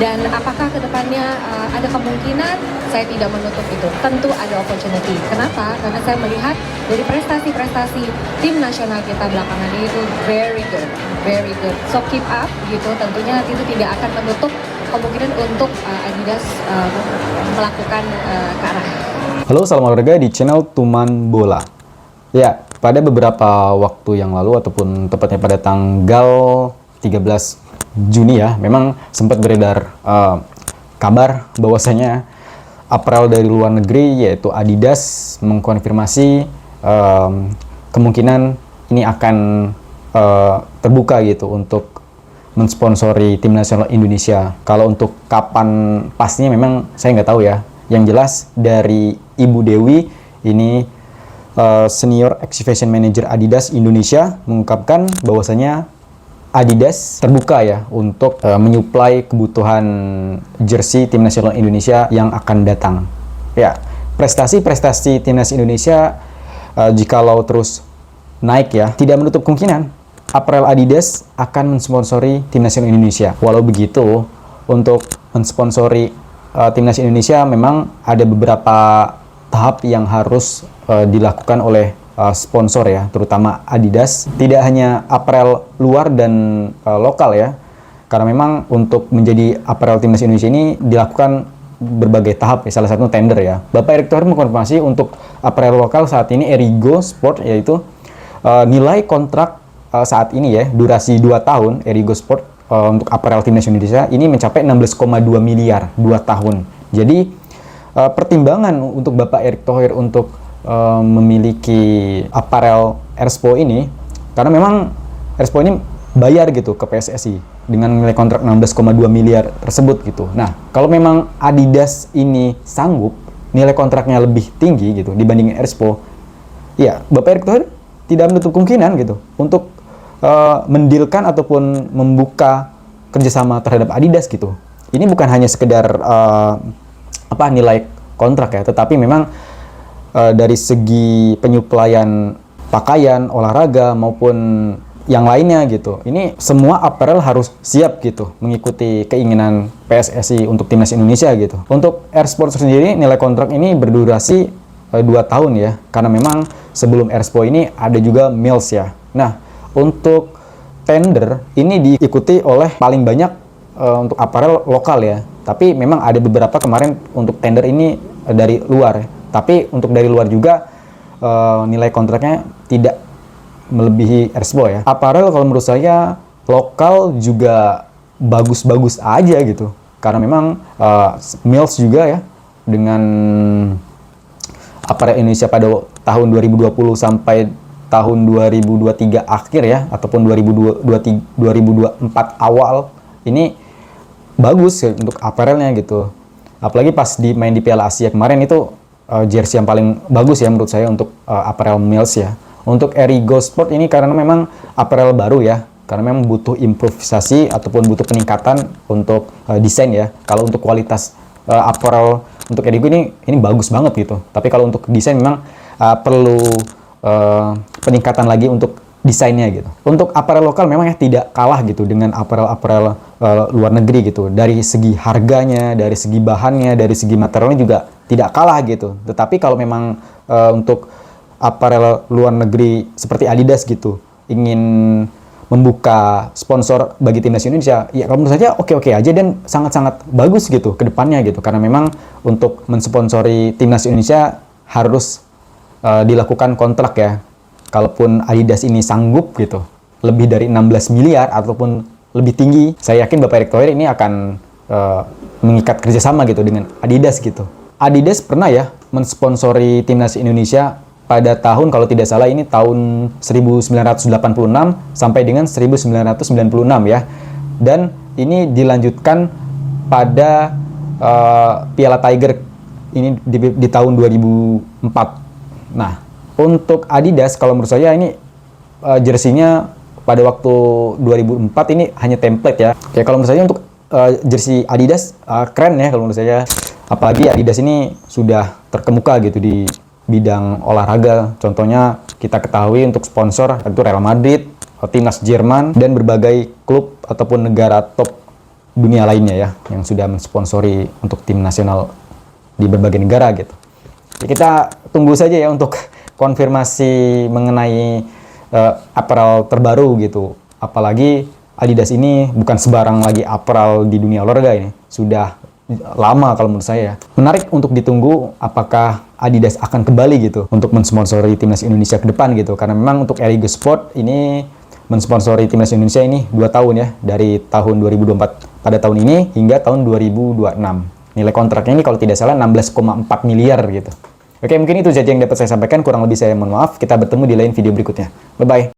Dan apakah kedepannya ada kemungkinan? Saya tidak menutup itu. Tentu ada opportunity. Kenapa? Karena saya melihat dari prestasi-prestasi tim nasional kita belakangan ini itu very good, very good. So keep up gitu. Tentunya itu tidak akan menutup kemungkinan untuk Adidas melakukan ke arah. Halo, salam olahraga di channel Tuman Bola. Ya, pada beberapa waktu yang lalu ataupun tepatnya pada tanggal 13 Juni ya, memang sempat beredar kabar bahwasanya apparel dari luar negeri yaitu Adidas mengkonfirmasi kemungkinan ini akan terbuka gitu untuk mensponsori tim nasional Indonesia. Kalau untuk kapan pastinya memang saya nggak tahu ya. Yang jelas dari Ibu Dewi ini Senior Exhibition Manager Adidas Indonesia mengungkapkan bahwasanya Adidas terbuka ya untuk menyuplai kebutuhan jersey tim nasional Indonesia yang akan datang. Ya, prestasi-prestasi timnas Indonesia jikalau terus naik ya, tidak menutup kemungkinan apparel Adidas akan mensponsori tim nasional Indonesia. Walau begitu, untuk mensponsori timnas Indonesia memang ada beberapa tahap yang harus dilakukan oleh sponsor ya, terutama Adidas. Tidak hanya apparel luar dan lokal ya, karena memang untuk menjadi apparel timnas Indonesia ini dilakukan berbagai tahap ya, salah satu tender ya. Bapak Erick Thohir mengkonfirmasi untuk apparel lokal saat ini Erigo Sport, yaitu nilai kontrak saat ini ya, durasi 2 tahun Erigo Sport untuk apparel timnas Indonesia ini mencapai 16,2 miliar 2 tahun. Jadi pertimbangan untuk Bapak Erick Thohir untuk memiliki apparel Erspo ini karena memang Erspo ini bayar gitu ke PSSI dengan nilai kontrak 16,2 miliar tersebut gitu. Nah, kalau memang Adidas ini sanggup nilai kontraknya lebih tinggi gitu dibandingin Erspo, ya Bapak Erick Thohir tidak menutup kemungkinan gitu untuk mendilkan ataupun membuka kerjasama terhadap Adidas gitu. Ini bukan hanya sekedar nilai kontrak ya, tetapi memang dari segi penyuplaian pakaian, olahraga maupun yang lainnya gitu. Ini semua apparel harus siap gitu mengikuti keinginan PSSI untuk timnas Indonesia gitu. Untuk Airsport sendiri nilai kontrak ini berdurasi 2 tahun ya. Karena memang sebelum Airspo ini ada juga Mills ya. Nah, untuk tender ini diikuti oleh paling banyak untuk apparel lokal ya. Tapi memang ada beberapa kemarin untuk tender ini dari luar ya. Tapi untuk dari luar juga nilai kontraknya tidak melebihi Erspo ya. Apparel kalau menurut saya lokal juga bagus-bagus aja gitu. Karena memang Mills juga ya dengan apparel Indonesia pada tahun 2020 sampai tahun 2023 akhir ya ataupun 2024 awal ini bagus ya, untuk apparelnya gitu. Apalagi pas main di Piala Asia kemarin itu jersey yang paling bagus ya menurut saya untuk apparel Mills ya. Untuk Erigo Sport ini karena memang apparel baru ya, karena memang butuh improvisasi ataupun butuh peningkatan untuk desain ya. Kalau untuk kualitas apparel untuk Erigo ini bagus banget gitu. Tapi kalau untuk desain memang perlu peningkatan lagi untuk desainnya gitu. Untuk apparel lokal memang ya tidak kalah gitu dengan apparel luar negeri gitu. Dari segi harganya, dari segi bahannya, dari segi materialnya juga tidak kalah gitu. Tetapi kalau memang untuk apparel luar negeri seperti Adidas gitu ingin membuka sponsor bagi timnas Indonesia, ya kalau menurut saya oke-oke aja dan sangat-sangat bagus gitu ke depannya gitu. Karena memang untuk mensponsori timnas Indonesia harus dilakukan kontrak ya. Kalaupun Adidas ini sanggup gitu lebih dari 16 miliar ataupun lebih tinggi, saya yakin Bapak Erick Thohir ini akan mengikat kerjasama gitu dengan Adidas gitu. Adidas pernah ya mensponsori timnas Indonesia pada tahun kalau tidak salah ini tahun 1986 sampai dengan 1996 ya. Dan ini dilanjutkan pada Piala Tiger ini di tahun 2004. Nah, untuk Adidas kalau menurut saya ini jersinya pada waktu 2004 ini hanya template ya. Ya kalau menurut saya untuk jersey Adidas keren ya kalau menurut saya. Apalagi Adidas ini sudah terkemuka gitu di bidang olahraga. Contohnya kita ketahui untuk sponsor itu Real Madrid, timnas Jerman dan berbagai klub ataupun negara top dunia lainnya ya, yang sudah mensponsori untuk tim nasional di berbagai negara gitu. Jadi kita tunggu saja ya untuk konfirmasi mengenai apparel terbaru gitu. Apalagi Adidas ini bukan sebarang lagi apparel di dunia olahraga ini. Sudah lama kalau menurut saya. Menarik untuk ditunggu apakah Adidas akan kembali gitu untuk mensponsori timnas Indonesia ke depan gitu. Karena memang untuk Erigo Sport ini mensponsori timnas Indonesia ini 2 tahun ya, dari tahun 2024 pada tahun ini hingga tahun 2026. Nilai kontraknya ini kalau tidak salah 16,4 miliar gitu. Oke, mungkin itu saja yang dapat saya sampaikan. Kurang lebih saya mohon maaf. Kita bertemu di lain video berikutnya. Bye-bye.